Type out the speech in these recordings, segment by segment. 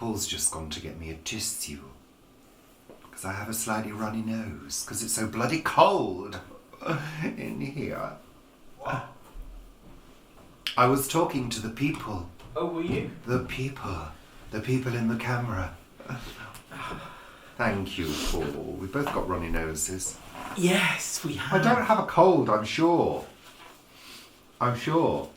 Paul's just gone to get me a tissue. Because I have a slightly runny nose. Because it's so bloody cold in here. What? I was talking to the people. Oh, were you? The people. The people in the camera. Thank you, Paul. We've both got runny noses. Yes, we have. I don't have a cold, I'm sure. I'm sure.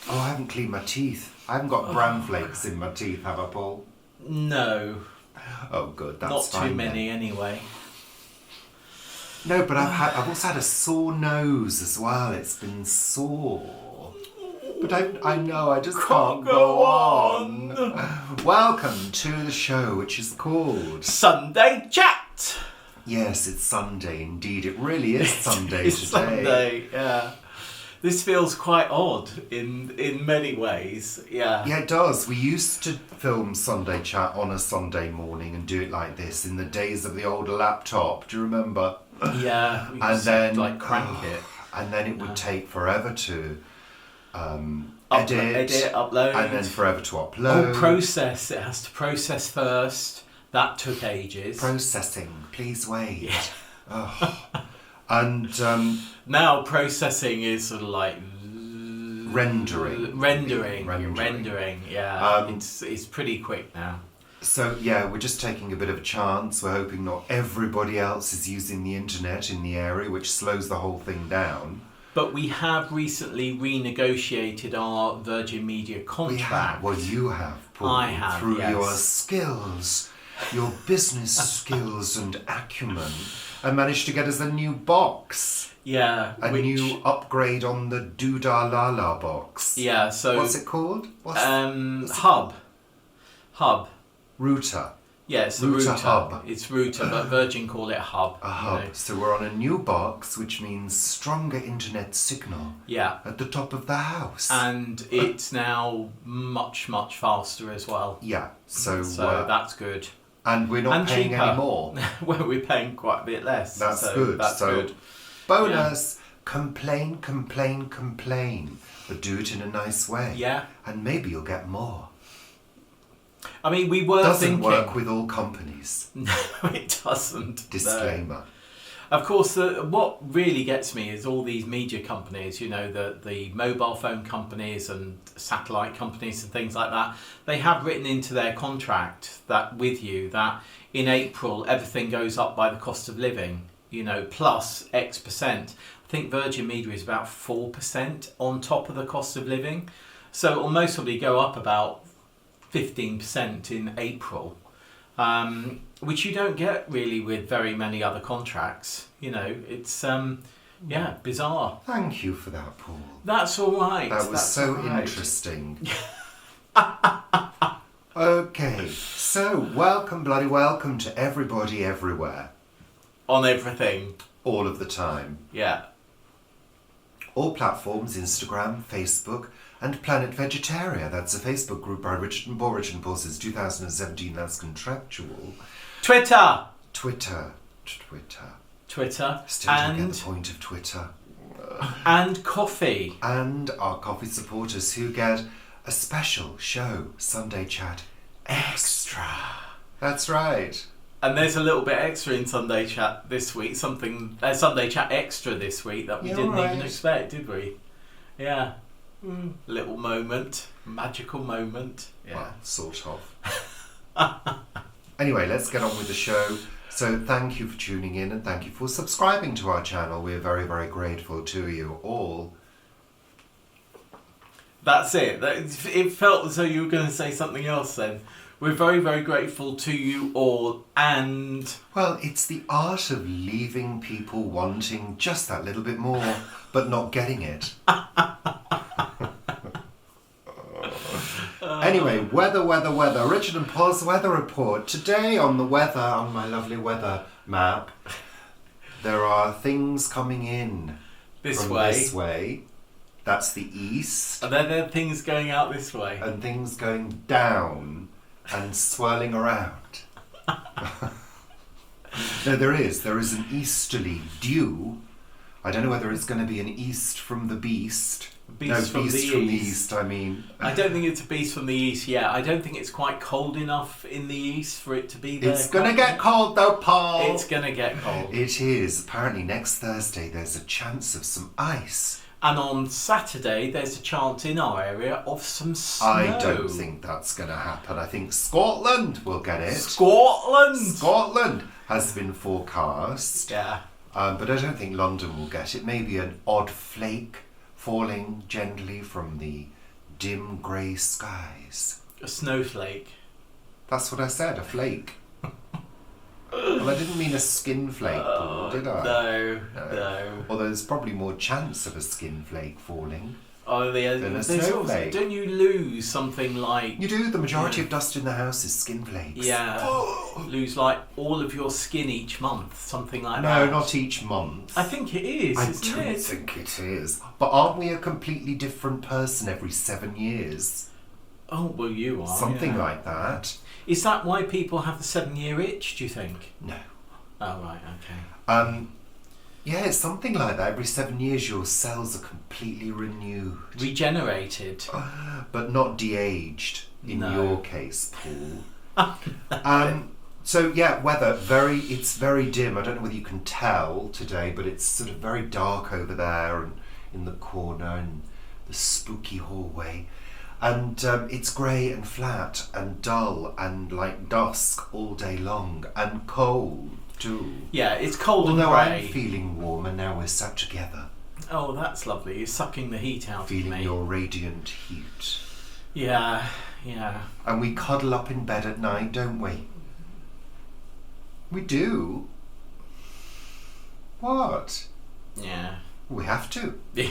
Oh, I haven't cleaned my teeth. I haven't got bran flakes in my teeth, have I, Paul? No. Oh, good. That's Not fine. too many, then. anyway. No, but I've also had a sore nose as well. It's been sore. But I know, I just can't go on. Welcome to the show, which is called Sunday Chat. Yes, it's Sunday indeed. It really is Sunday It's today. Sunday, yeah. This feels quite odd in many ways, yeah. Yeah, it does. We used to film Sunday Chat on a Sunday morning and do it like this in the days of the old laptop. Do you remember? Yeah, we And used then to, like, crank it. And then it would take forever to Edit, upload. and then forever to upload. Oh, process. It has to process first. That took ages. Processing. Please wait. Yeah. Oh. And Now processing is sort of like rendering, yeah. It's pretty quick now. So yeah, we're just taking a bit of a chance. We're hoping not everybody else is using the internet in the area, which slows the whole thing down. But we have recently renegotiated our Virgin Media contract. We have. Well, you have, Paul. I have, Through yes. your skills, your business skills and acumen, and managed to get us a new box. Yeah. A new upgrade on the Doodah Lala box. Yeah, so... What's it called? Hub. Router. Yeah, it's the Router router. hub. It's router, but Virgin call it hub. A hub. You know. So we're on a new box, which means stronger internet signal. Yeah. At the top of the house. And it's now much, much faster as well. Yeah. So that's good. And we're not paying cheaper. any more. Well, we're paying quite a bit less. That's so good. That's so good. bonus. Yeah. Complain. But do it in a nice way. Yeah. And maybe you'll get more. I mean, we were Doesn't thinking... work with all companies. No, it doesn't. Disclaimer. No. Of course, what really gets me is all these media companies, you know, the mobile phone companies and satellite companies and things like that. They have written into their contract that with you that in April everything goes up by the cost of living, you know, plus X percent. I think Virgin Media is about 4% on top of the cost of living. So it'll most probably go up about 15% in April. Which you don't get really with very many other contracts. You know, it's, bizarre. Thank you for that, Paul. That's all right. That was That's so all right. interesting. Okay, so welcome to everybody everywhere. On everything. All of the time. Yeah. All platforms, Instagram, Facebook, and Planet Vegetaria. That's a Facebook group by Richard and Paul. Richard and Paul since 2017. That's contractual. Twitter. Still don't get the point of Twitter. And coffee. And our coffee supporters who get a special show, Sunday Chat Extra. That's right. And there's a little bit extra in Sunday Chat this week. Sunday Chat Extra this week that we didn't even expect, did we? Yeah. Little moment. Magical moment. Yeah. Well, sort of. Anyway, let's get on with the show. So thank you for tuning in and thank you for subscribing to our channel. We're very, very grateful to you all. That's it. It felt as though you were going to say something else then. We're very, very grateful to you all and... Well, it's the art of leaving people wanting just that little bit more, but not getting it. Anyway, weather. Richard and Paul's weather report. Today on the weather, on my lovely weather map, there are things coming in this way. That's the east. And then there are things going out this way. And things going down and swirling around. No, there is an easterly dew. I don't know whether it's going to be an east from the beast Beast from the East. I mean, I don't think it's a beast from the East yet. I don't think it's quite cold enough in the East for it to be there. It's gonna get cold though, Paul. It's gonna get cold. It is. Apparently next Thursday there's a chance of some ice. And on Saturday there's a chance in our area of some snow. I don't think that's gonna happen. I think Scotland will get it. Scotland has been forecast. Yeah. But I don't think London will get it. Maybe an odd flake falling gently from the dim grey skies. A snowflake. That's what I said, a flake. Well, I didn't mean a skin flake, Paul, did I? No. Although there's probably more chance of a skin flake falling Oh, than a snowflake. Don't you lose something like... You do. The majority of dust in the house is skin flakes. Yeah. Lose like all of your skin each month, something like No, that. not each month. I think it is, I isn't don't it? think it is. But aren't we a completely different person every 7 years? Oh, well, you are. Something yeah. like that. Is that why people have the 7-year itch, do you think? No. Oh, right, okay. Yeah, it's something like that. Every 7 years your cells are completely renewed. Regenerated. But not de-aged, in No. your case, Paul. So yeah, weather, it's very dim. I don't know whether you can tell today, but it's sort of very dark over there and in the corner in the spooky hallway. And it's grey and flat and dull and like dusk all day long and cold too. Yeah, it's cold Although and grey. I'm feeling warm and now we're sat together. Oh, that's lovely. You're sucking the heat out of Feeling me. your radiant heat. Yeah. And we cuddle up in bed at night, don't we? We do. What? Yeah. We have to. Do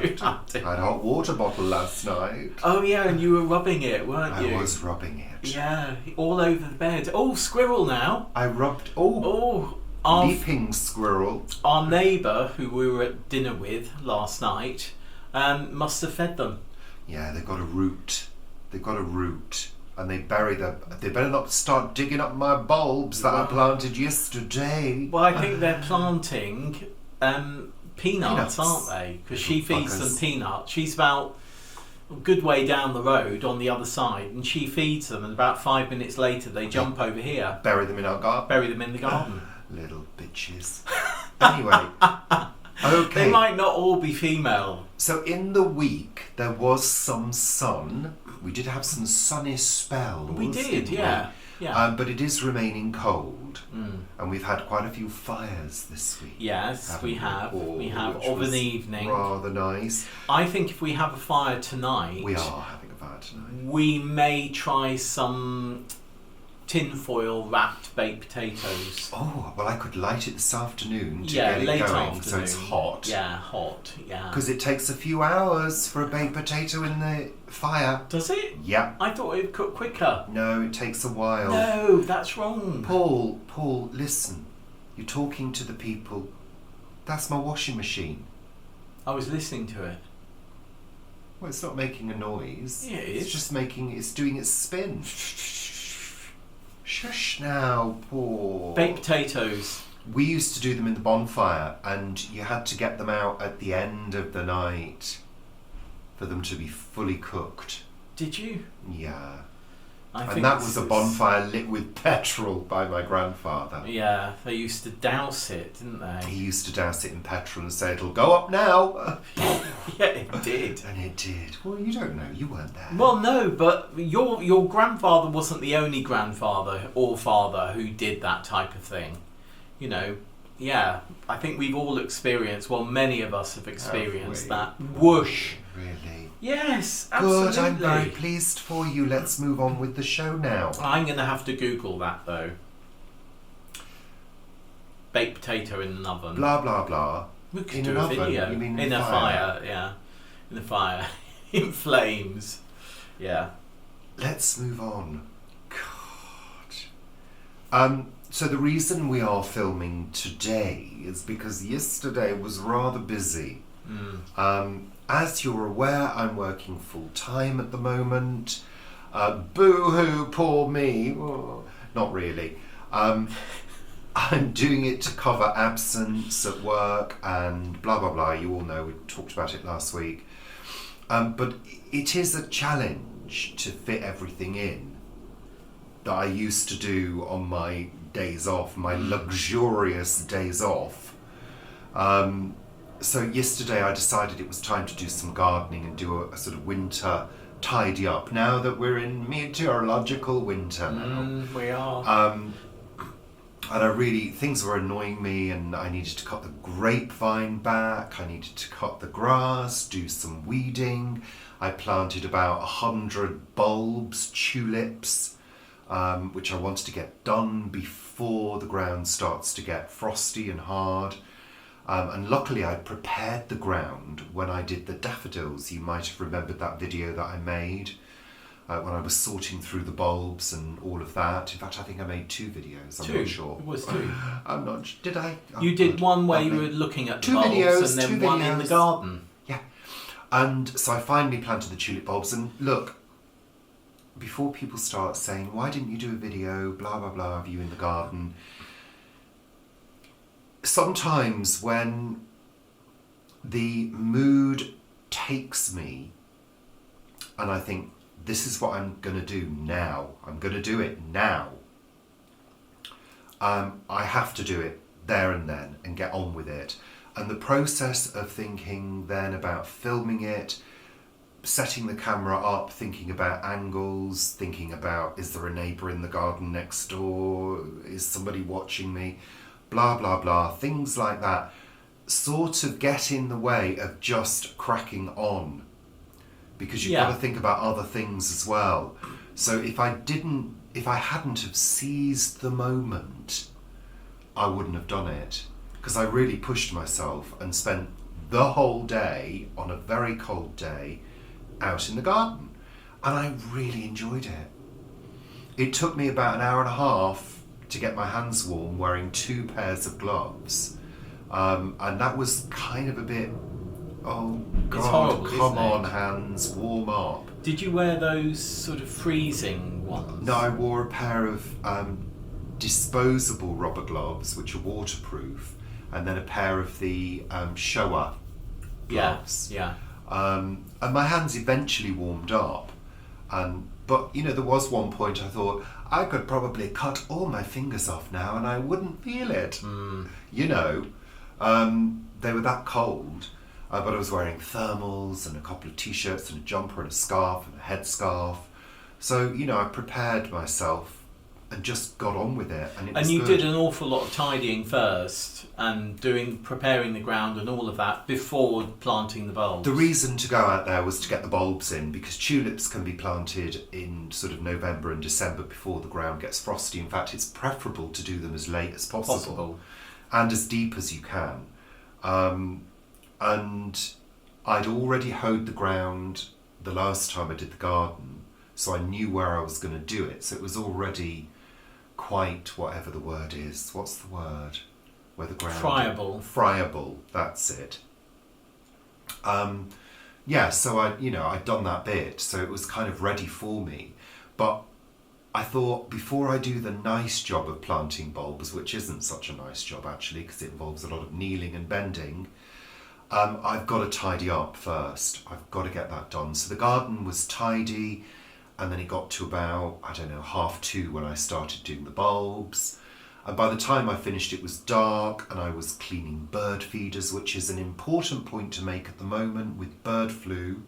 you have to? I had a hot water bottle last night. Oh, yeah, and you were rubbing it, weren't you? I was rubbing it. Yeah, all over the bed. Oh, squirrel now. I rubbed... Oh, leaping squirrel. Our neighbour, who we were at dinner with last night, must have fed them. Yeah, they've got a root. And they bury them. They better not start digging up my bulbs that I planted yesterday. Well, I think they're planting peanuts, aren't they? Because she feeds them peanuts. She's about a good way down the road on the other side, and she feeds them, and about 5 minutes later they jump over here. Bury them in our garden. Bury them in the garden. Little bitches. Anyway. Okay. They might not all be female. So in the week there was some sun. We did have some sunny spells. We did, yeah. But it is remaining cold. And we've had quite a few fires this week. Yes, we have. We have which of was an evening. Rather nice. I think if we have a fire tonight... We are having a fire tonight. We may try some tinfoil wrapped baked potatoes. Oh, well, I could light it this afternoon to Yeah, get it late going afternoon. so it's hot. Yeah, hot, yeah. Because it takes a few hours for a baked potato in the fire. Does it? Yeah. I thought it'd cook quicker. No, it takes a while. No, that's wrong. Paul, listen. You're talking to the people. That's my washing machine. I was listening to it. Well, it's not making a noise. Yeah, it It's is. just it's doing its spin. Shush now, Paul. Baked potatoes. We used to do them in the bonfire, and you had to get them out at the end of the night for them to be fully cooked. Did you? Yeah. I And think that this was a is- bonfire lit with petrol by my grandfather. Yeah, they used to douse it, didn't He they? used to douse it in petrol and say, it'll go up now. Yeah, it did. And it did. Well, you don't know. You weren't there. Well, no, but your grandfather wasn't the only grandfather or father who did that type of thing. You know, yeah, I think we've all experienced, well, many of us have experienced that whoosh. Really? Yes, absolutely. Good, I'm very pleased for you. Let's move on with the show now. I'm going to have to Google that, though. Baked potato in an oven. Blah, blah, blah. We could In do an a oven? video. You mean in a fire? fire, yeah. In a fire. In flames. Yeah. Let's move on. God. So the reason we are filming today is because yesterday was rather busy. As you're aware, I'm working full time at the moment. Boo-hoo, poor me. Oh, not really. I'm doing it to cover absence at work and blah, blah, blah. You all know, we talked about it last week. But it is a challenge to fit everything in that I used to do on my days off, my luxurious days off. So yesterday I decided it was time to do some gardening and do a sort of winter tidy up. Now that we're in meteorological winter now. We are. And things were annoying me, and I needed to cut the grapevine back, I needed to cut the grass, do some weeding. I planted about 100 bulbs, tulips, which I wanted to get done before the ground starts to get frosty and hard. And luckily I prepared the ground when I did the daffodils. You might have remembered that video that I made when I was sorting through the bulbs and all of that. In fact, I think I made 2 videos. I'm not sure. It was 2. I'm not. Did I? You did one where you were looking at the bulbs, videos, and then 2 one in the garden. Yeah. And so I finally planted the tulip bulbs. And look, before people start saying, why didn't you do a video, blah, blah, blah, of you in the garden? Sometimes when the mood takes me and I think, this is what I'm going to do now, I'm going to do it now, I have to do it there and then and get on with it. And the process of thinking then about filming it, setting the camera up, thinking about angles, thinking about, is there a neighbour in the garden next door, is somebody watching me, blah, blah, blah, things like that sort of get in the way of just cracking on, because you've got to think about other things as well. So if I hadn't have seized the moment, I wouldn't have done it, because I really pushed myself and spent the whole day on a very cold day out in the garden, and I really enjoyed it. It took me about an hour and a half to get my hands warm wearing 2 pairs of gloves, and that was kind of a bit, oh god, it's horrible, come on hands, warm up. Did you wear those sort of freezing ones? No, I wore a pair of disposable rubber gloves which are waterproof, and then a pair of the Showa gloves. And my hands eventually warmed up, but you know, there was one point I thought I could probably cut all my fingers off now and I wouldn't feel it. You know, they were that cold, but I was wearing thermals and a couple of t-shirts and a jumper and a scarf and a headscarf. So, you know, I prepared myself and just got on with it, and it was And you good. did an awful lot of tidying first and preparing the ground and all of that before planting the bulbs. The reason to go out there was to get the bulbs in, because tulips can be planted in sort of November and December before the ground gets frosty. In fact, it's preferable to do them as late as possible. And as deep as you can. And I'd already hoed the ground the last time I did the garden, so I knew where I was going to do it. So it was already quite, whatever the word is. What's the word? Where the ground... Friable, that's it. So I'd done that bit, so it was kind of ready for me. But I thought, before I do the nice job of planting bulbs, which isn't such a nice job actually, because it involves a lot of kneeling and bending, I've got to tidy up first. I've got to get that done. So the garden was tidy, and then it got to about, 2:30 when I started doing the bulbs. And by the time I finished, it was dark, and I was cleaning bird feeders, which is an important point to make at the moment with bird flu.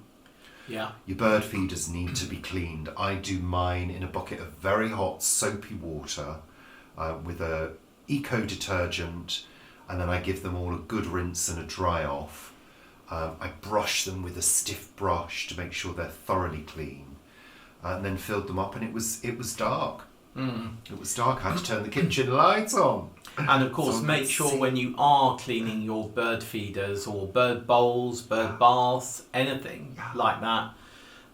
Yeah. Your bird feeders need to be cleaned. I do mine in a bucket of very hot soapy water with a eco detergent, and then I give them all a good rinse and a dry off. I brush them with a stiff brush to make sure they're thoroughly clean, and then filled them up, and it was dark. It was dark. I had to turn the kitchen lights on. And of course, So make sure when you are cleaning your bird feeders or bird bowls, bird baths, anything like that,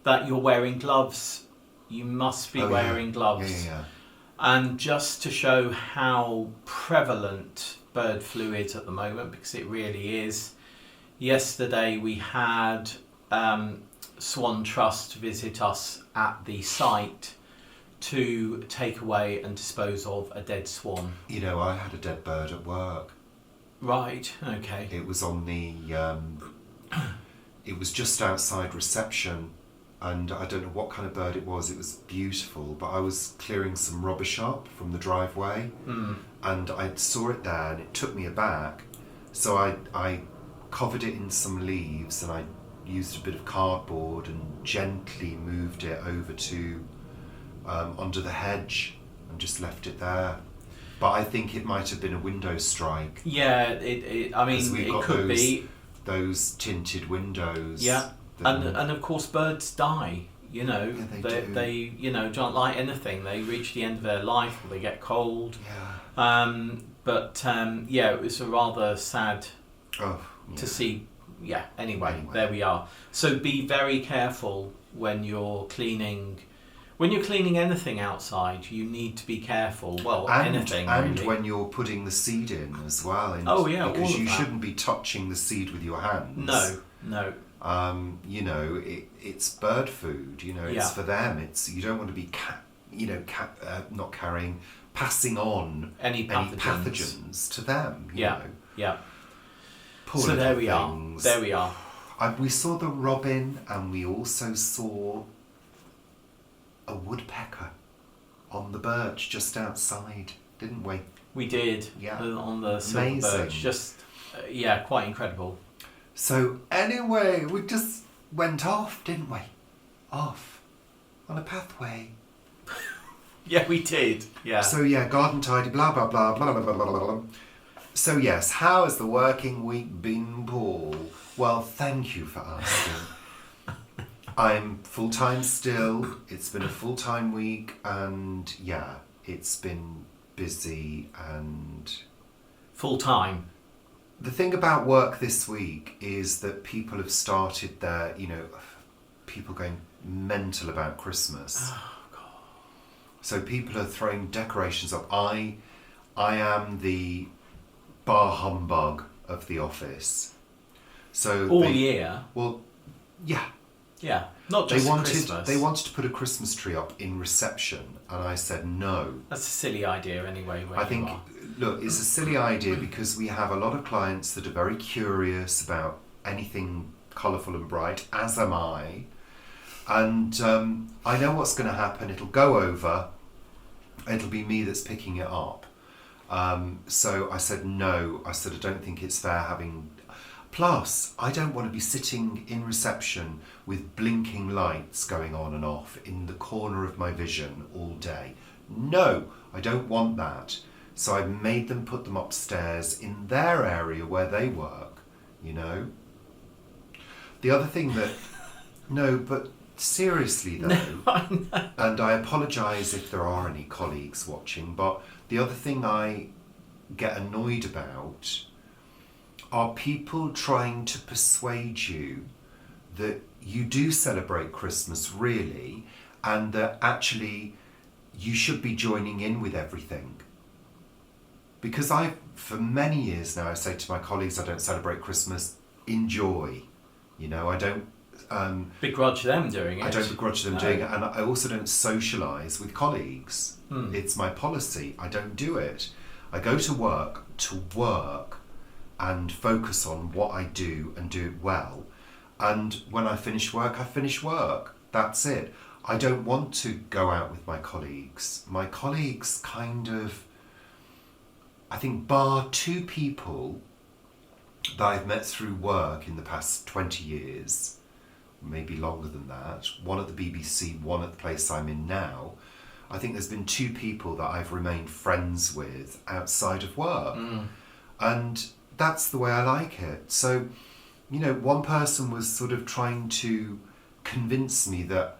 that you're wearing gloves. You must be wearing gloves. Yeah. And just to show how prevalent bird flu is at the moment, because it really is. Yesterday we had Swan Trust visit us at the site to take away and dispose of a dead swan. You know, I had a dead bird at work. Right, okay. It was on the it was just outside reception, and I don't know what kind of bird it was. It was beautiful, but I was clearing some rubbish up from the driveway, and I saw it there, and it took me aback. So I covered it in some leaves, and I used a bit of cardboard and gently moved it over to under the hedge and just left it there. But I think it might have been a window strike. Yeah, I mean, we've it got could be those tinted windows. Yeah, and of course birds die. You know, Yeah, they you know, don't like anything. They reach the end of their life, or they get cold. Yeah. But yeah, it was a rather sad to see. Yeah. Anyway, there we are. So be very careful when you're cleaning. When you're cleaning anything outside, you need to be careful. Well, anything and really. when you're putting the seed in as well. Because you shouldn't be touching the seed with your hands. No. You know, it's bird food. You know, it's for them. You don't want to be not carrying, passing on any pathogens to them. You know. Yeah. Poor so there we things. are. There we are. We saw the robin, and we also saw a woodpecker on the birch just outside, didn't we? We did. Yeah. On the silver birch. Just quite incredible. So anyway, we just went off, didn't we? Off on a pathway. Yeah, we did. Yeah. So yeah, garden tidy, blah blah blah blah blah blah blah blah. So yes, how has the working week been, Paul? Well, thank you for asking. I'm full-time still. It's been a full-time week, and yeah, it's been busy and... Full-time? The thing about work this week is that people have started their, people going mental about Christmas. Oh, God. So people are throwing decorations up. I am the bar humbug of the office. So all year? Well, yeah. Yeah, not just Christmas. They wanted to put a Christmas tree up in reception, and I said no. That's a silly idea anyway. Look, it's a silly idea because we have a lot of clients that are very curious about anything colourful and bright, as am I. And I know what's going to happen. It'll go over. It'll be me that's picking it up. So I said no. I said I don't think it's fair having... Plus, I don't want to be sitting in reception with blinking lights going on and off in the corner of my vision all day. No, I don't want that. So I made them put them upstairs in their area where they work, The other thing that... No, but seriously though, no, I know. And I apologise if there are any colleagues watching, but the other thing I get annoyed about are people trying to persuade you that you do celebrate Christmas really, and that actually you should be joining in with everything. Because for many years now, I say to my colleagues, I don't celebrate Christmas, enjoy. I don't... begrudge them doing it. I don't begrudge them doing it, and I also don't socialise with colleagues. It's my policy. I don't do it. I go to work and focus on what I do and do it well. And when I finish work, I finish work. That's it. I don't want to go out with my colleagues. My colleagues kind of, I think bar two people that I've met through work in the past 20 years, maybe longer than that, one at the BBC, one at the place I'm in now, I think there's been two people that I've remained friends with outside of work. And that's the way I like it. So, one person was sort of trying to convince me that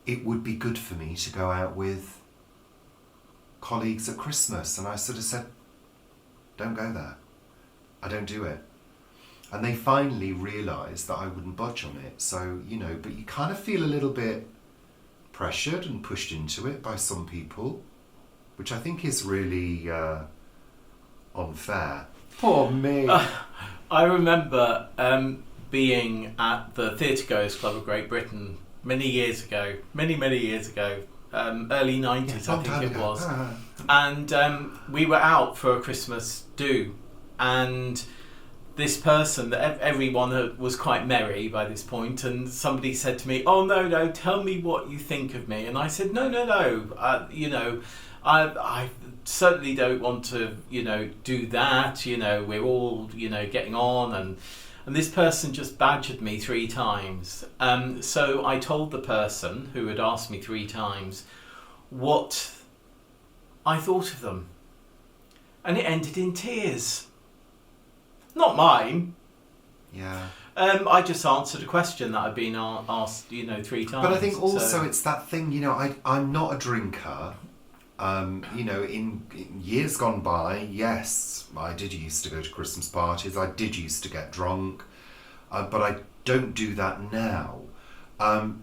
it would be good for me to go out with colleagues at Christmas. And I sort of said, don't go there. I don't do it. And they finally realised that I wouldn't budge on it. So, but you kind of feel a little bit pressured and pushed into it by some people, which I think is really unfair. Poor me. I remember being at the Theatre Goers Club of Great Britain many years ago, early 90s I think it was. And we were out for a Christmas do, and this person, everyone was quite merry by this point, and somebody said to me, "Oh no, tell me what you think of me." And I said, "No, I certainly don't want to, do that. We're all, getting on." And this person just badgered me 3 times. So I told the person who had asked me 3 times what I thought of them, and it ended in tears. Not mine. Yeah. I just answered a question that I'd been asked, 3 times. But I think also it's that thing, I'm not a drinker. In years gone by, yes, I did used to go to Christmas parties. I did used to get drunk, but I don't do that now.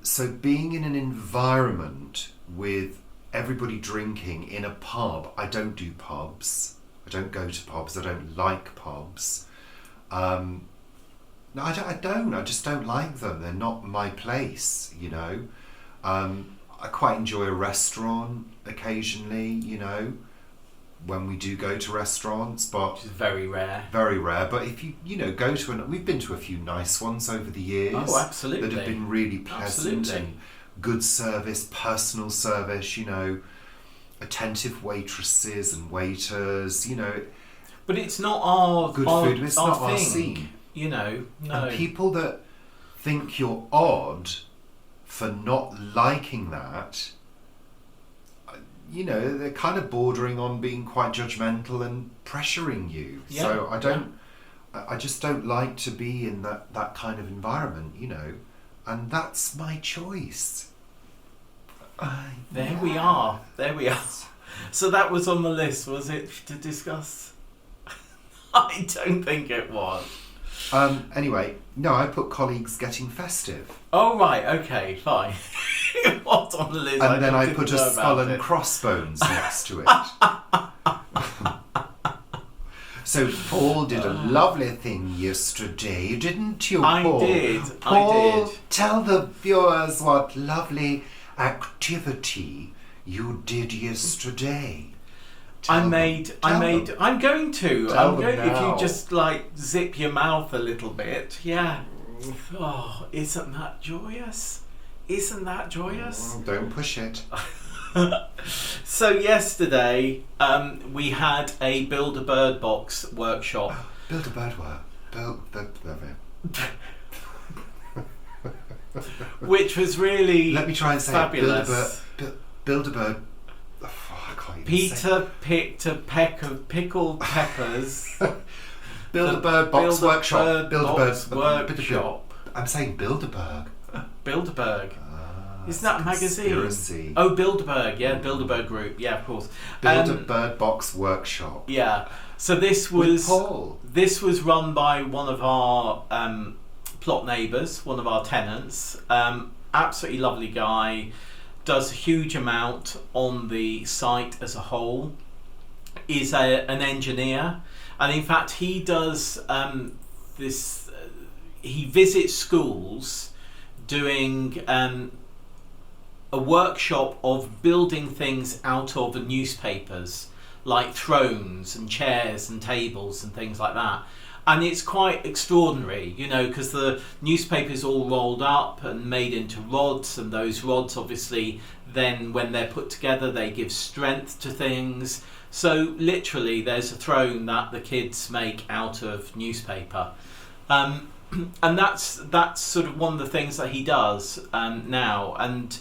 So being in an environment with everybody drinking in a pub, I don't do pubs. I don't go to pubs. I don't like pubs. No, I don't. I just don't like them. They're not my place, I quite enjoy a restaurant occasionally, when we do go to restaurants, but which is very rare. Very rare. But if you go to we've been to a few nice ones over the years. Oh, absolutely. That have been really pleasant Absolutely. and good service, personal service. Attentive waitresses and waiters. But it's not our good our, food. It's our not thing, our scene. No. And people that think you're odd for not liking that, they're kind of bordering on being quite judgmental and pressuring you. Yeah, so I just don't like to be in that kind of environment, and that's my choice. There we are. So that was on the list, was it, to discuss? I don't think it was. Anyway, no, I put colleagues getting festive. Oh, right, okay, fine. It was on the list. And then I didn't put a know skull about and it. crossbones next to it. So Paul did a lovely thing yesterday, didn't you, Paul? I did. Paul, tell the viewers what lovely activity you did yesterday. I'm going to. If you just zip your mouth a little bit. Yeah. Oh, isn't that joyous? Don't push it. So yesterday, we had a Build-A-Bird box workshop. Build-A-Bird work. Which was really Let me try and say fabulous. Build-A-Bird. Oh, I can't even say Peter picked a peck of pickled peppers. Build-A-Bird box workshop. Box workshop. I'm saying Bilderberg. Bilderberg. Isn't that a magazine? Conspiracy. Oh, Bilderberg. Yeah, Bilderberg Group. Yeah, of course. Bilderberg box workshop. Yeah. So this With Paul. run by one of our plot neighbours, one of our tenants. Absolutely lovely guy. Does a huge amount on the site as a whole. Is an engineer, and in fact he does this. He visits schools, doing a workshop of building things out of the newspapers, like thrones and chairs and tables and things like that. And it's quite extraordinary, because the newspaper's all rolled up and made into rods, and those rods obviously then, when they're put together, they give strength to things. So literally there's a throne that the kids make out of newspaper. And that's sort of one of the things that he does now. And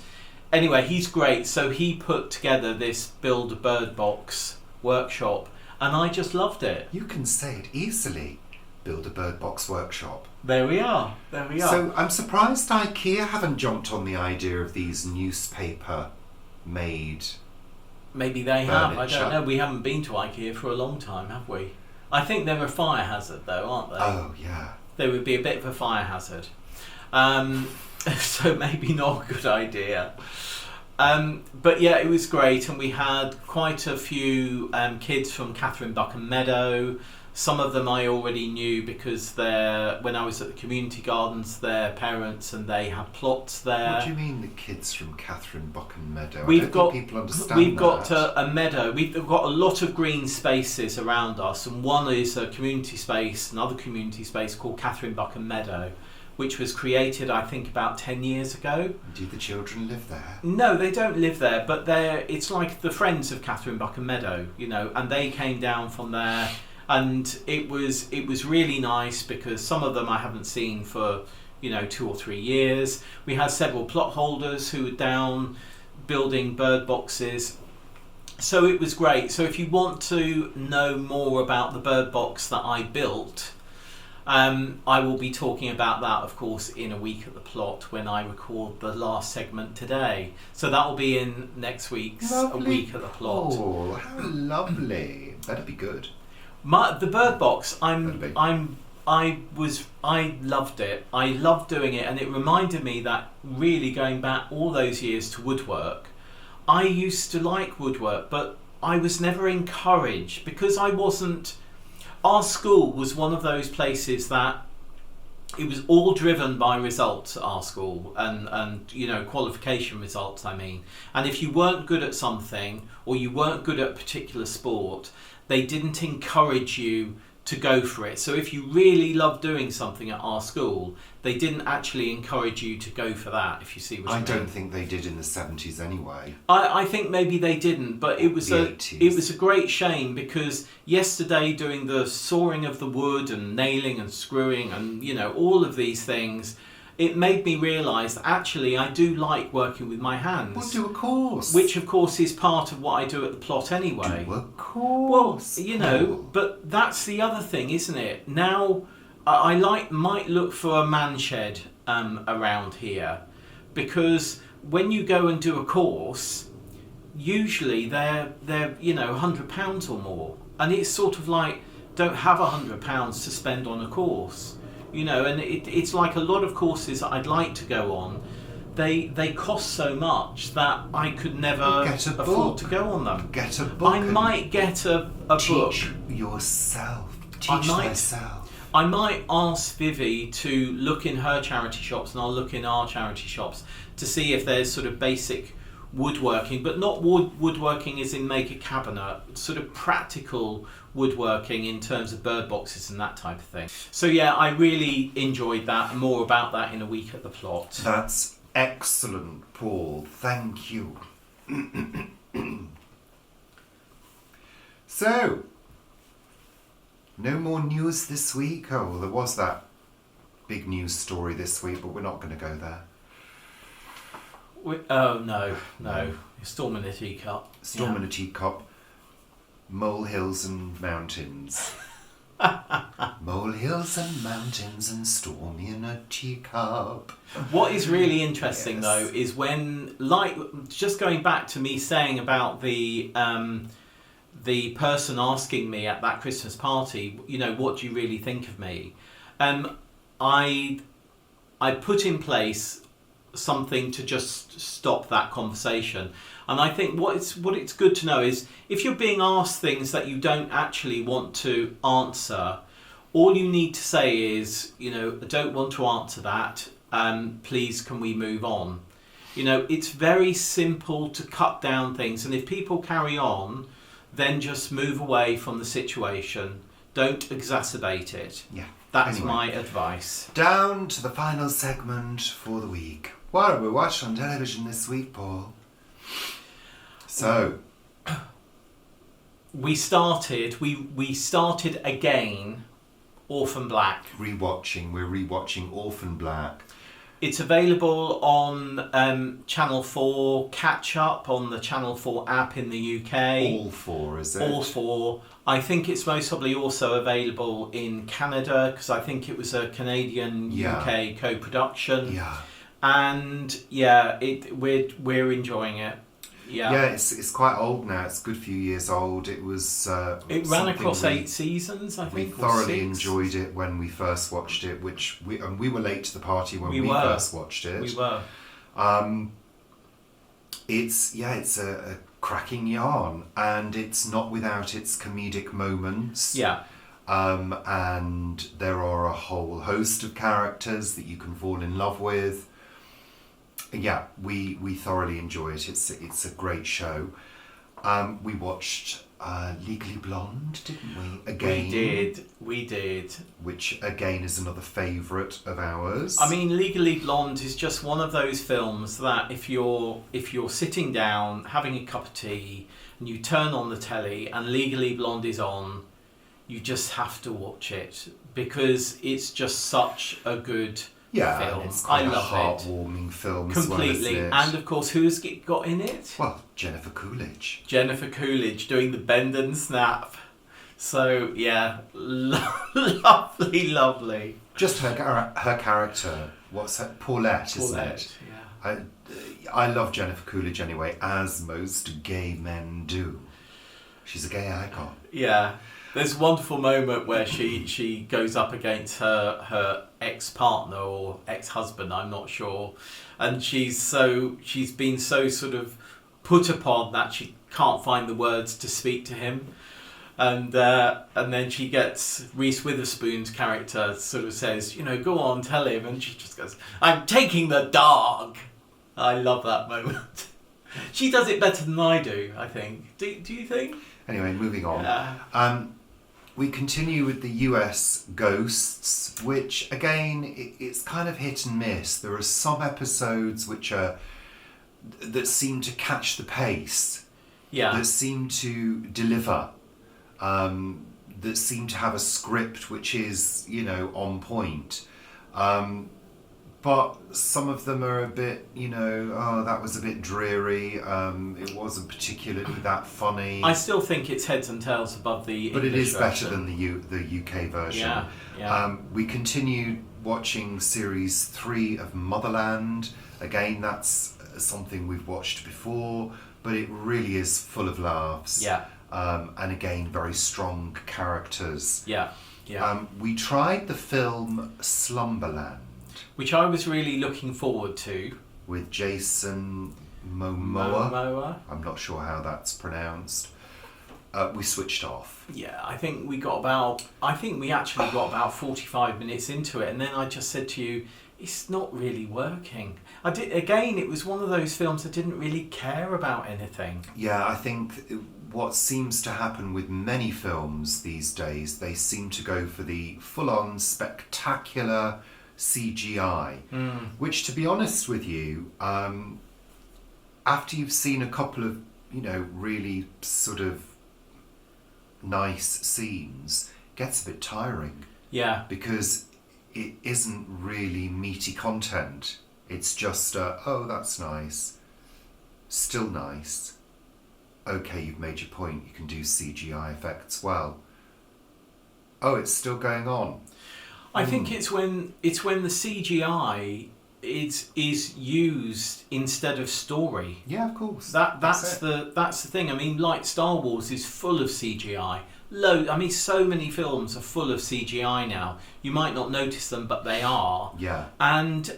anyway, he's great. So he put together this Build-A-Bird box workshop, and I just loved it. You can say it easily. Build-A-Bird box workshop. There we are. So I'm surprised IKEA haven't jumped on the idea of these newspaper-made. Maybe they have. I furniture. don't know. We haven't been to IKEA for a long time, have we? I think they're a fire hazard, though, aren't they? Oh yeah. They would be a bit of a fire hazard. So maybe not a good idea. But yeah, it was great, and we had quite a few kids from Catherine Buckham Meadow. Some of them I already knew because when I was at the community gardens, their parents and they had plots there. What do you mean the kids from Catherine Buchan Meadow? We've I don't got think people understand we've that. got a meadow. We've got a lot of green spaces around us, and one is a community space, another community space called Catherine Buchan Meadow, which was created I think about 10 years ago. Do the children live there? No, they don't live there, but it's like the friends of Catherine Buchan Meadow, and they came down from there. And it was really nice because some of them I haven't seen for 2 or 3 years. We had several plot holders who were down building bird boxes, so it was great. So if you want to know more about the bird box that I built, I will be talking about that, of course, in a week at the plot when I record the last segment today. So that will be in next week's A Week at the Plot. Oh, how lovely! Better be good. The bird box, I loved it. I loved doing it, and it reminded me that really going back all those years to woodwork, I used to like woodwork, but I was never encouraged because I wasn't. Our school was one of those places that it was all driven by results at our school and qualification results, I mean. And if you weren't good at something or you weren't good at a particular sport, they didn't encourage you to go for it. So if you really loved doing something at our school, they didn't actually encourage you to go for that, if you see what I mean. I don't think they did in the 70s anyway. I think maybe they didn't, but it was a 80s. It was a great shame because yesterday doing the sawing of the wood and nailing and screwing and all of these things, it made me realise that actually I do like working with my hands. Well, do a course. Which of course is part of what I do at the plot anyway. Do a course. Well, but that's the other thing, isn't it? Now I might look for a man shed around here, because when you go and do a course, usually they're £100 or more, and it's sort of like, don't have £100 to spend on a course. And it's like a lot of courses that I'd like to go on, they cost so much that I could never afford to go on them. Get a book. I might get a book. Teach yourself. Teach thyself. I might ask Vivi to look in her charity shops, and I'll look in our charity shops to see if there's sort of basic woodworking, but not woodworking as in make a cabinet, sort of practical woodworking in terms of bird boxes and that type of thing. So yeah, I really enjoyed that, and more about that in a week at the plot. That's excellent, Paul. Thank you. So, no more news this week? Oh, well, there was that big news story this week, but we're not going to go there. No. Storm in a teacup. Storm in a teacup. Molehills and mountains. Molehills and mountains and storm in a teacup. What is really interesting, Yes. though, is when, just going back to me saying about the person asking me at that Christmas party, what do you really think of me? I put in place something to just stop that conversation. And I think what it's good to know is if you're being asked things that you don't actually want to answer, all you need to say is, I don't want to answer that. Please, can we move on? It's very simple to cut down things. And if people carry on, then just move away from the situation. Don't exacerbate it. Yeah. That's Anyway. my advice. Down to the final segment for the week. What have we watched on television this week, Paul? So, We started again Orphan Black. we're rewatching Orphan Black. It's available on Channel 4 Catch Up on the Channel 4 app in the UK. All four, is it? All four. I think it's most probably also available in Canada, because I think it was a Canadian-UK co-production. Yeah. And yeah, we're enjoying it. Yeah, it's quite old now. It's a good few years old. It was. It ran across 8 seasons, I We think. thoroughly or 6. enjoyed it when we first watched it, which we were late to the party when we were. first watched it. We were. It's a cracking yarn, and it's not without its comedic moments. Yeah. and there are a whole host of characters that you can fall in love with. Yeah, we thoroughly enjoy it. It's a great show. We watched Legally Blonde, didn't we? Again. We did. Which again is another favourite of ours. I mean, Legally Blonde is just one of those films that if you're sitting down having a cup of tea and you turn on the telly and Legally Blonde is on, you just have to watch it because it's just such a good film. And it's quite I love heartwarming film completely. as well, isn't it? And of course, who's got in it? Well, Jennifer Coolidge. Jennifer Coolidge doing the bend and snap. So yeah, lovely. Just her character. What's her? Paulette, isn't it? Yeah. I love Jennifer Coolidge anyway, as most gay men do. She's a gay icon. Yeah. There's a wonderful moment where she goes up against her ex-partner or ex-husband, I'm not sure, and she's been so sort of put upon that she can't find the words to speak to him, and then she gets Reese Witherspoon's character sort of says, go on, tell him, and she just goes, I'm taking the dog. I love that moment. She does it better than I do, I think. Do you think? Anyway, moving on. Yeah. We continue with the US Ghosts, which again, it's kind of hit and miss. There are some episodes that seem to catch the pace, that seem to deliver, that seem to have a script which is, on point. But some of them are a bit, that was a bit dreary. It wasn't particularly that funny. I still think it's heads and tails above the But English it is better version. than the UK version. Yeah. We continued watching series 3 of Motherland. Again, that's something we've watched before, but it really is full of laughs. Yeah. And again, very strong characters. Yeah. We tried the film Slumberland. Which I was really looking forward to. With Jason Momoa. I'm not sure how that's pronounced. We switched off. Yeah, I think we actually got about 45 minutes into it, and then I just said to you, it's not really working. It was one of those films that didn't really care about anything. Yeah, I think what seems to happen with many films these days, they seem to go for the full-on spectacular CGI, which, to be honest with you, after you've seen a couple of really sort of nice scenes, gets a bit tiring. Yeah, because it isn't really meaty content. It's just that's nice, still nice. Okay, you've made your point. You can do CGI effects well. Oh, it's still going on. I think it's when the CGI is used instead of story. Yeah, of course. That's the thing. I mean, like Star Wars is full of CGI. So many films are full of CGI now. You might not notice them, but they are. Yeah. And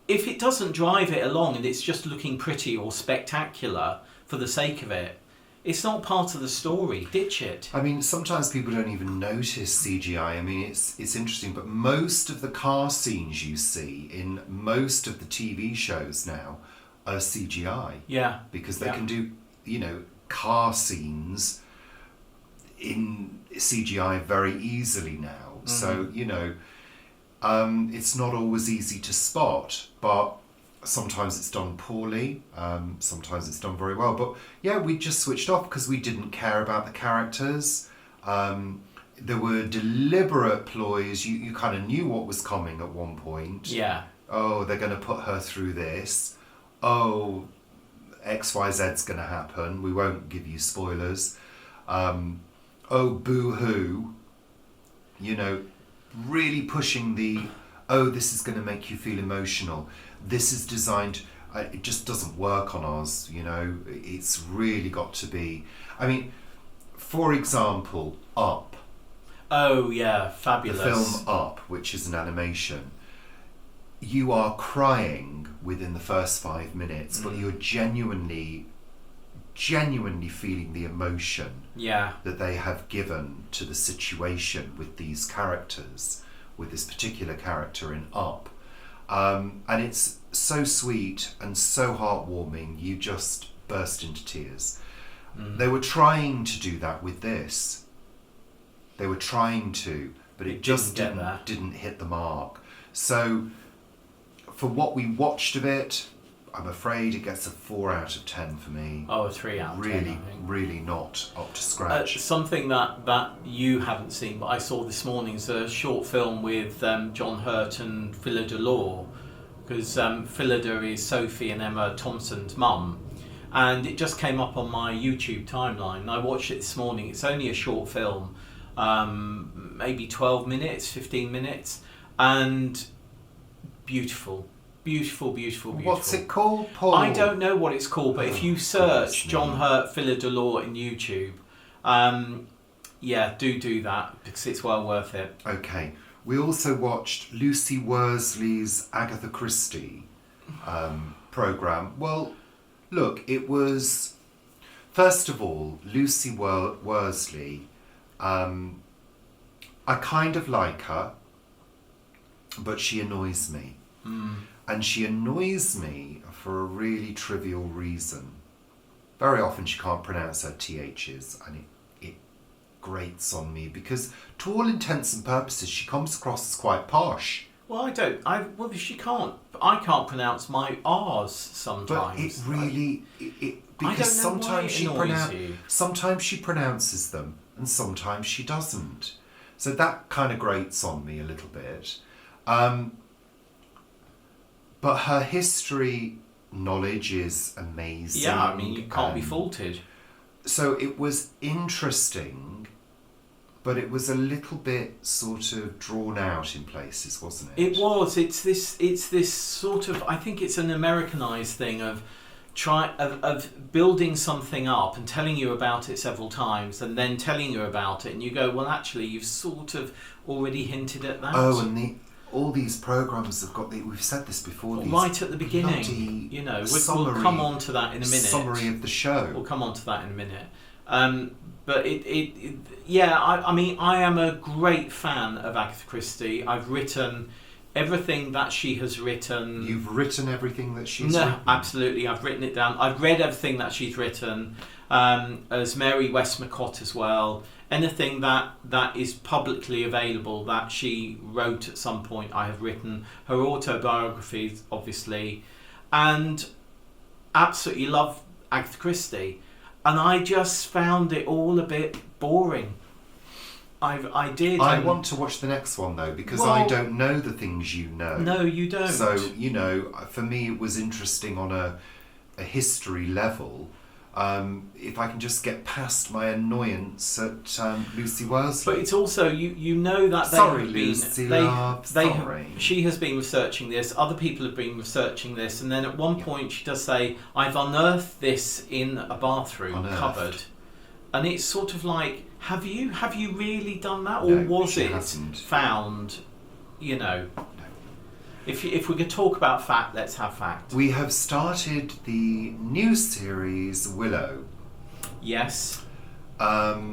if it doesn't drive it along and it's just looking pretty or spectacular for the sake of it, it's not part of the story. Ditch it. I mean, sometimes people don't even notice CGI. I mean, it's interesting, but most of the car scenes you see in most of the TV shows now are CGI. Yeah. Because they can do, car scenes in CGI very easily now. So, it's not always easy to spot, but sometimes it's done poorly, sometimes it's done very well. But yeah, we just switched off because we didn't care about the characters. There were deliberate ploys. You kind of knew what was coming at one point. Yeah. Oh, they're going to put her through this. Oh, XYZ's going to happen. We won't give you spoilers. Oh, boo-hoo. Really pushing this is going to make you feel emotional. This is designed, it just doesn't work on us, It's really got to be... I mean, for example, Up. Oh, yeah, fabulous. The film Up, which is an animation. You are crying within the first 5 minutes, but you're genuinely genuinely feeling the emotion Yeah. that they have given to the situation with these characters, with this particular character in Up. And it's so sweet and so heartwarming, you just burst into tears. They were trying to do that with this. They were trying to, but it just didn't hit the mark. So for what we watched of it, I'm afraid it gets a 4 out of 10 for me. Oh, a 3 out of 10. Really, really not up to scratch. Something that you haven't seen, but I saw this morning, is a short film with John Hurt and Phyllida Law, because Phyllida is Sophie and Emma Thompson's mum, and it just came up on my YouTube timeline. I watched it this morning. It's only a short film, maybe 12 minutes, 15 minutes, and beautiful. Beautiful. What's it called, Paul? I don't know what it's called, but if you search John Hurt Phyllida Law in YouTube, do that, because it's well worth it. Okay. We also watched Lucy Worsley's Agatha Christie programme. Well, look, it was... First of all, Lucy Worsley, I kind of like her, but she annoys me. And she annoys me for a really trivial reason. Very often she can't pronounce her THs, and it grates on me, because to all intents and purposes she comes across as quite posh. Well, she can't. I can't pronounce my R's sometimes. But it really, because sometimes she pronounces them, and sometimes she doesn't. So that kind of grates on me a little bit. But her history knowledge is amazing. Yeah, I mean, you can't be faulted. So it was interesting, but it was a little bit sort of drawn out in places, wasn't it? It was. It's this sort of, I think it's an Americanized thing of building something up and telling you about it several times, and then telling you about it, and you go, well, actually, you've sort of already hinted at that. Oh, and all these programs have got we've said this before. Right at the beginning, we'll come on to that in a minute. Summary of the show. We'll come on to that in a minute. But I mean, I am a great fan of Agatha Christie. I've written everything that she has written. You've written everything that she's written? No, absolutely. I've written it down. I've read everything that she's written, as Mary Westmacott as well. Anything that is publicly available that she wrote at some point, I have written. Her autobiographies, obviously, and absolutely love Agatha Christie. And I just found it all a bit boring. I did. I want to watch the next one though, because I don't know the things you know. No, you don't. So, for me it was interesting on a history level. If I can just get past my annoyance at Lucy Worsley. But it's also, you know that she has been researching this, other people have been researching this, and then at one point she does say, I've unearthed this in a bathroom cupboard. And it's sort of like, have you really done that? Or was it found, If we could talk about fact, let's have fact. We have started the new series Willow. Yes.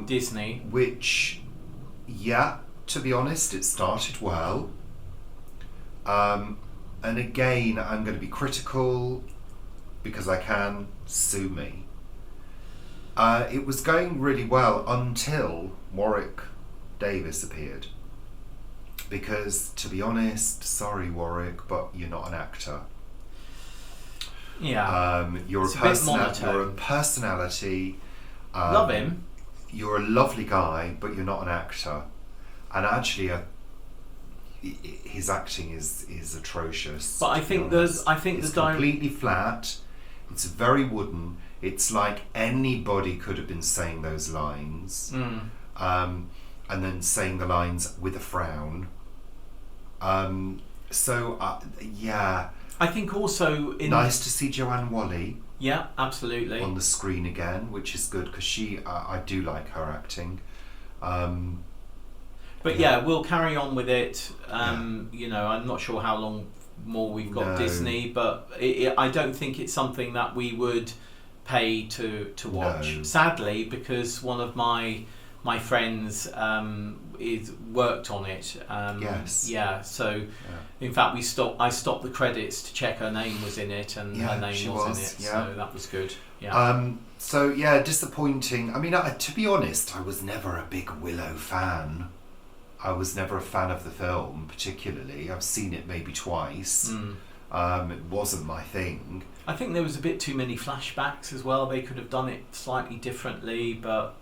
Disney. Which, to be honest, it started well. And again, I'm going to be critical because I can. Sue me. It was going really well until Warwick Davis appeared. Because, to be honest, sorry Warwick, but you're not an actor. Yeah. You're a personality. Love him. You're a lovely guy, but you're not an actor. And actually, his acting is atrocious. But I think it's completely flat. It's very wooden. It's like anybody could have been saying those lines, and then saying the lines with a frown. I think also nice to see Joanne Whalley. Yeah, absolutely. On the screen again, which is good because I do like her acting. We'll carry on with it. I'm not sure how long more we've got Disney, but I don't think it's something that we would pay to watch. No. Sadly, because one of my friends is worked on it. Yes. Yeah. So, in fact, I stopped the credits to check her name was in it, and her name was in it. Yeah. So that was good. Yeah. So yeah, disappointing. I mean, to be honest, I was never a big Willow fan. I was never a fan of the film, particularly. I've seen it maybe twice. It wasn't my thing. I think there was a bit too many flashbacks as well. They could have done it slightly differently, but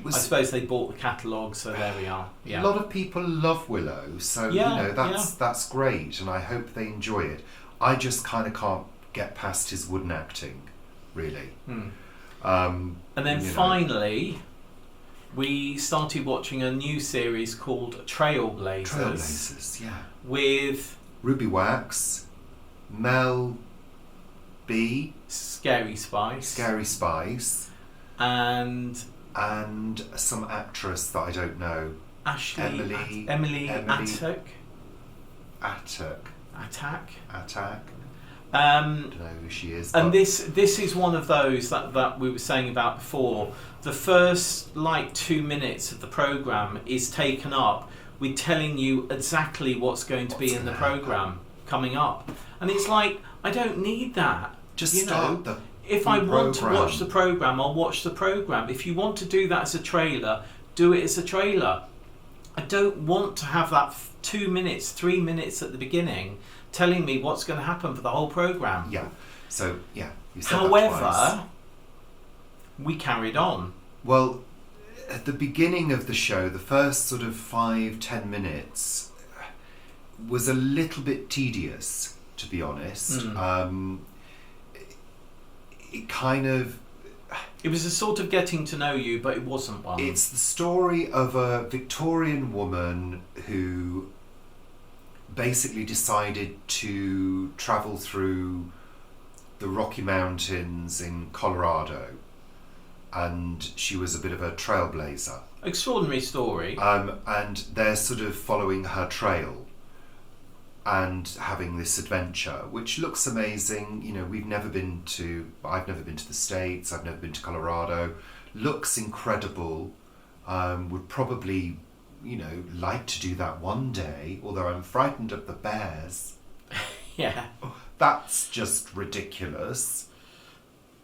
I suppose they bought the catalogue, so there we are. Yeah. A lot of people love Willow, so that's great, and I hope they enjoy it. I just kind of can't get past his wooden acting, really. And then finally, we started watching a new series called Trailblazers. Trailblazers, yeah. With Ruby Wax, Mel B, Scary Spice, and some actress that I don't know. Emily Attock. Don't know who she is. And this is one of those that we were saying about before. The first 2 minutes of the programme is taken up with telling you exactly what's going to be in the programme coming up. And it's like, I don't need that. Just start the If I want to watch the programme, I'll watch the programme. If you want to do that as a trailer, do it as a trailer. I don't want to have that 2 minutes, 3 minutes at the beginning telling me what's going to happen for the whole programme. Yeah. So, yeah. You said However, that twice. We carried on. Well, at the beginning of the show, the first sort of 5-10 minutes was a little bit tedious, to be honest. It kind of... It was a sort of getting to know you, but it wasn't one. It's the story of a Victorian woman who basically decided to travel through the Rocky Mountains in Colorado, and she was a bit of a trailblazer. Extraordinary story. And they're sort of following her trail and having this adventure, which looks amazing. You know, I've never been to the States, I've never been to Colorado. Looks incredible. Would probably, like to do that one day, although I'm frightened of the bears. Yeah. That's just ridiculous.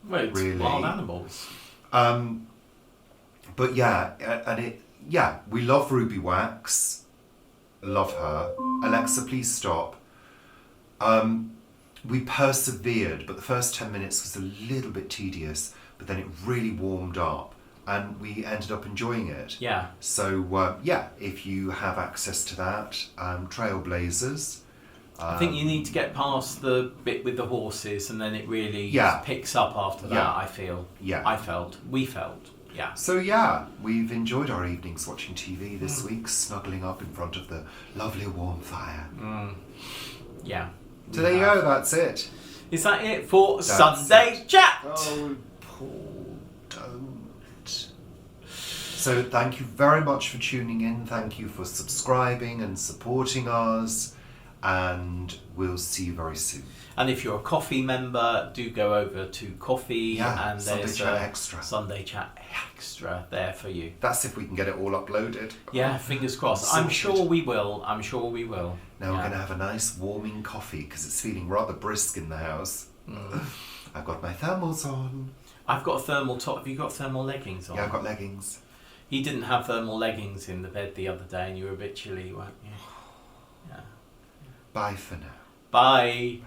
Well, it's really. Wild animals. But we love Ruby Wax. Love her. Alexa, please stop. We persevered, but the first 10 minutes was a little bit tedious, but then it really warmed up and we ended up enjoying it. Yeah. So, if you have access to that, Trailblazers. I think you need to get past the bit with the horses, and then it really picks up after that, I feel. Yeah. We felt. Yeah. So we've enjoyed our evenings watching TV this week, snuggling up in front of the lovely warm fire. Yeah. So there you go, that's it. Is that it for Sunday Chat? Oh, Paul, don't. So thank you very much for tuning in. Thank you for subscribing and supporting us. And we'll see you very soon. And if you're a Coffee member, do go over to Coffee, and there's Sunday Chat Extra there for you. That's if we can get it all uploaded. Yeah, fingers crossed. I'm sure we will. Now we're going to have a nice warming coffee because it's feeling rather brisk in the house. I've got my thermals on. I've got a thermal top. Have you got thermal leggings on? Yeah, I've got leggings. You didn't have thermal leggings in the bed the other day and you were a bit chilly, weren't you? Yeah. Bye for now. Bye.